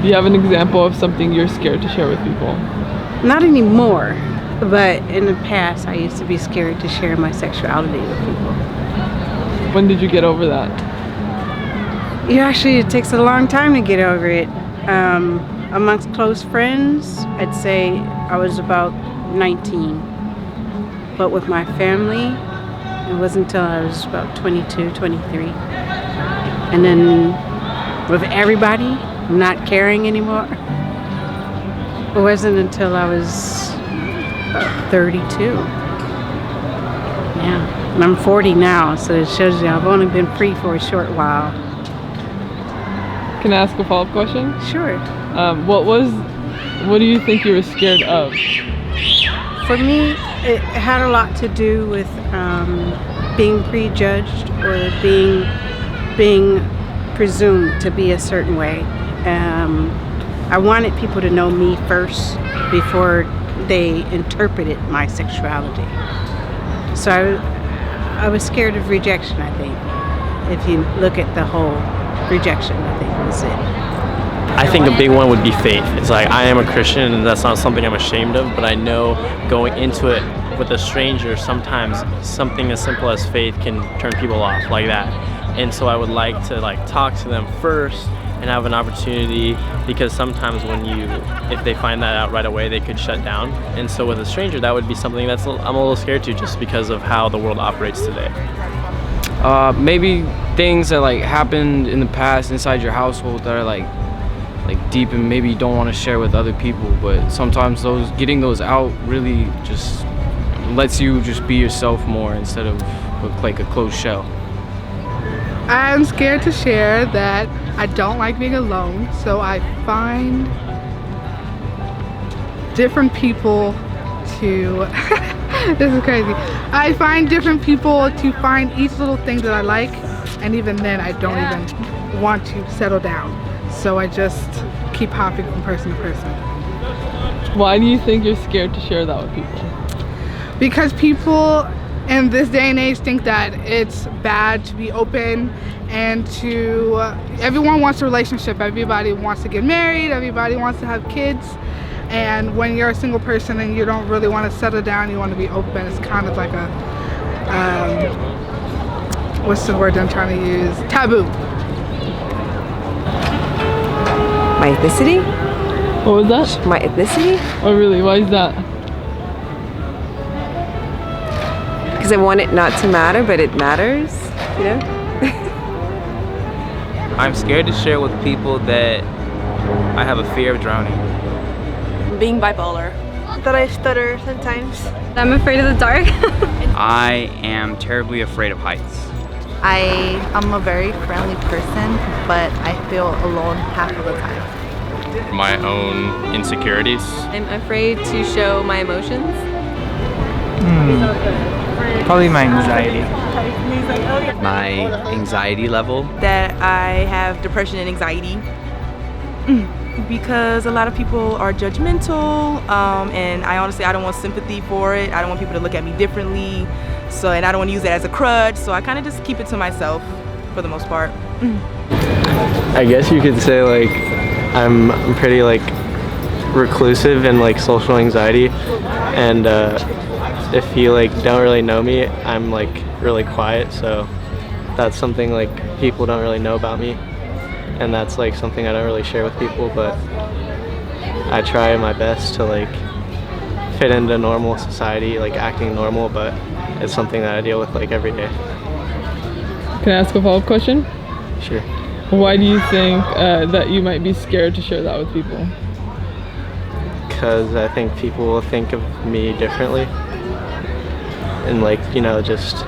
Do you have an example of something you're scared to share with people? Not anymore, but in the past I used to be scared to share my sexuality with people. When did you get over that? It takes a long time to get over it. Amongst close friends, I'd say I was about 19. But with my family, it wasn't until I was about 22, 23. And then with everybody, not caring anymore, it wasn't until I was 32. Yeah, and I'm 40 now, so it shows you I've only been free for a short while. Can I ask a follow-up question? Sure. What do you think you were scared of? For me, it had a lot to do with being prejudged or being presumed to be a certain way. I wanted people to know me first before they interpreted my sexuality. So I was scared of rejection, I think. If you look at the whole rejection, I think was it. I think a big one would be faith. It's like, I am a Christian and that's not something I'm ashamed of, but I know going into it with a stranger, sometimes something as simple as faith can turn people off like that. And so I would like to talk to them first and have an opportunity, because sometimes if they find that out right away, they could shut down. And so with a stranger, that would be something I'm a little scared to, just because of how the world operates today. Maybe things that happened in the past inside your household that are deep and maybe you don't want to share with other people, but sometimes getting those out really just lets you just be yourself more instead of look like a closed shell. I'm scared to share that I don't like being alone, so I find different people to this is crazy. I find different people to find each little thing that I like, and even then I don't even want to settle down. So I just keep hopping from person to person. Why do you think you're scared to share that with people? Because people in this day and age think that it's bad to be open and everyone wants a relationship, everybody wants to get married, everybody wants to have kids. And when you're a single person and you don't really want to settle down, you want to be open, it's kind of like a, what's the word I'm trying to use? Taboo. My ethnicity? What was that? My ethnicity? Oh really, why is that? Because I want it not to matter, but it matters, you know? I'm scared to share with people that I have a fear of drowning. Being bipolar. That I stutter sometimes. I'm afraid of the dark. I am terribly afraid of heights. I am a very friendly person, but I feel alone half of the time. My own insecurities. I'm afraid to show my emotions. Probably my anxiety. My anxiety level. That I have depression and anxiety. Because a lot of people are judgmental, and I don't want sympathy for it. I don't want people to look at me differently. And I don't want to use it as a crutch, so I kind of just keep it to myself for the most part. I guess you could say I'm pretty reclusive and social anxiety, and if you don't really know me, I'm really quiet, so that's something people don't really know about me, and that's something I don't really share with people, but I try my best to fit into normal society, acting normal, but it's something that I deal with every day. Can I ask a follow-up question? Sure. Why do you think that you might be scared to share that with people? Because I think people will think of me differently, and just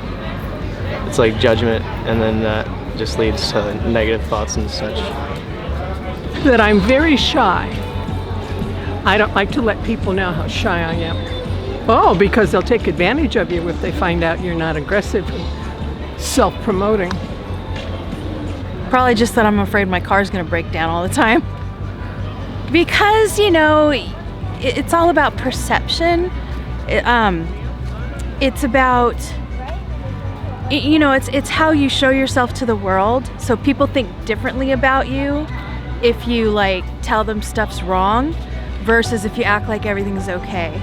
it's judgment, and then that just leads to negative thoughts and such. That I'm very shy. I don't like to let people know how shy I am. Oh, because they'll take advantage of you if they find out you're not aggressive and self-promoting. Probably just that I'm afraid my car's gonna break down all the time. Because, it's all about perception. It's about, it's how you show yourself to the world. So people think differently about you. if you like tell them stuff's wrong versus if you act like everything's okay?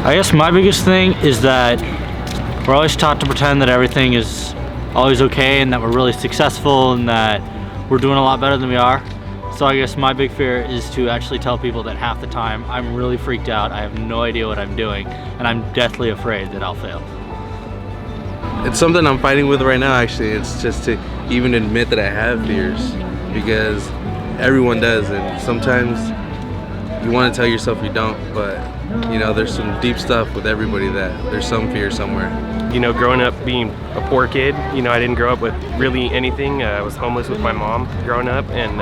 I guess my biggest thing is that we're always taught to pretend that everything is always okay and that we're really successful and that we're doing a lot better than we are. So I guess my big fear is to actually tell people that half the time I'm really freaked out, I have no idea what I'm doing, and I'm deathly afraid that I'll fail. It's something I'm fighting with right now, actually. It's just to even admit that I have fears, because everyone does, and sometimes you want to tell yourself you don't, but you know, there's some deep stuff with everybody that there's some fear somewhere. You know, growing up being a poor kid, you know, I didn't grow up with really anything. I was homeless with my mom growing up, and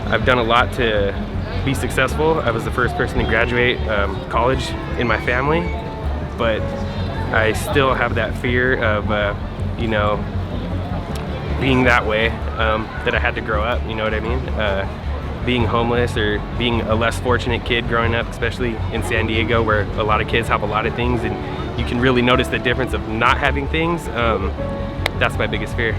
I've done a lot to be successful. I was the first person to graduate college in my family, but I still have that fear of, you know, being that way, that I had to grow up, you know what I mean? Being homeless or being a less fortunate kid growing up, especially in San Diego where a lot of kids have a lot of things and you can really notice the difference of not having things. That's my biggest fear.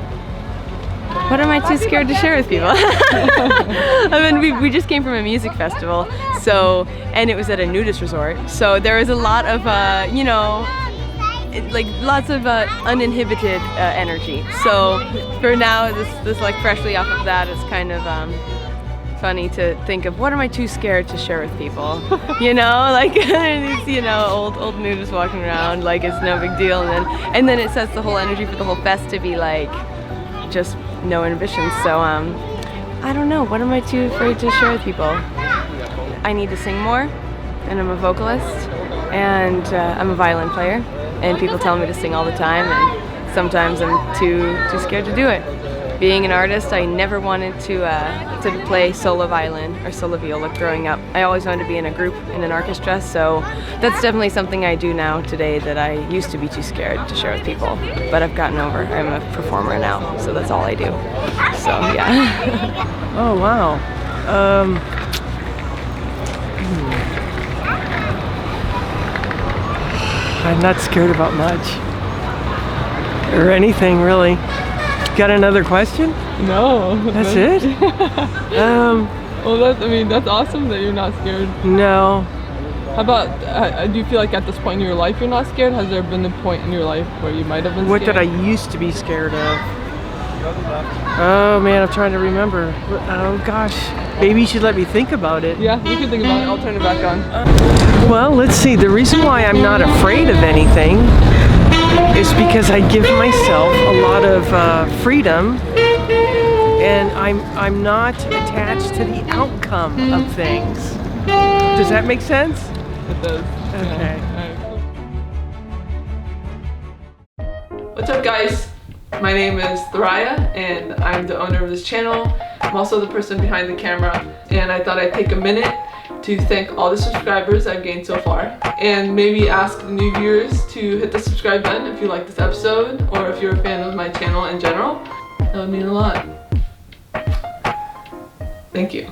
What am I too scared to share with people? I mean, we just came from a music festival, so, and it was at a nudist resort, so there was a lot of, you know, like lots of uninhibited energy. So for now, this like freshly off of that, it's kind of funny to think of what am I too scared to share with people, you know, like these, you know, old nudists walking around like it's no big deal, and then it sets the whole energy for the whole fest to be like just no inhibitions. So I don't know, what am I too afraid to share with people? I need to sing more, and I'm a vocalist, and I'm a violin player, and people tell me to sing all the time, and sometimes I'm too scared to do it. Being an artist, I never wanted to play solo violin or solo viola growing up. I always wanted to be in a group, in an orchestra, so that's definitely something I do now today that I used to be too scared to share with people, but I've gotten over. I'm a performer now, so that's all I do. So, yeah. Oh, wow. I'm not scared about much. Or anything, really. Got another question? No. That's it? Well, I mean, that's awesome that you're not scared. No. How about, do you feel like at this point in your life you're not scared? Has there been a point in your life where you might have been What scared? did I used to be scared of? Oh man, I'm trying to remember. Oh gosh. Maybe you should let me think about it. Yeah, you can think about it. I'll turn it back on. Well, let's see. The reason why I'm not afraid of anything is because I give myself a lot of freedom, and I'm not attached to the outcome of things. Does that make sense? It does. Okay. What's up, guys? My name is Thoraya, and I'm the owner of this channel. I'm also the person behind the camera, and I thought I'd take a minute to thank all the subscribers I've gained so far, and maybe ask the new viewers to hit the subscribe button if you like this episode, or if you're a fan of my channel in general. That would mean a lot. Thank you.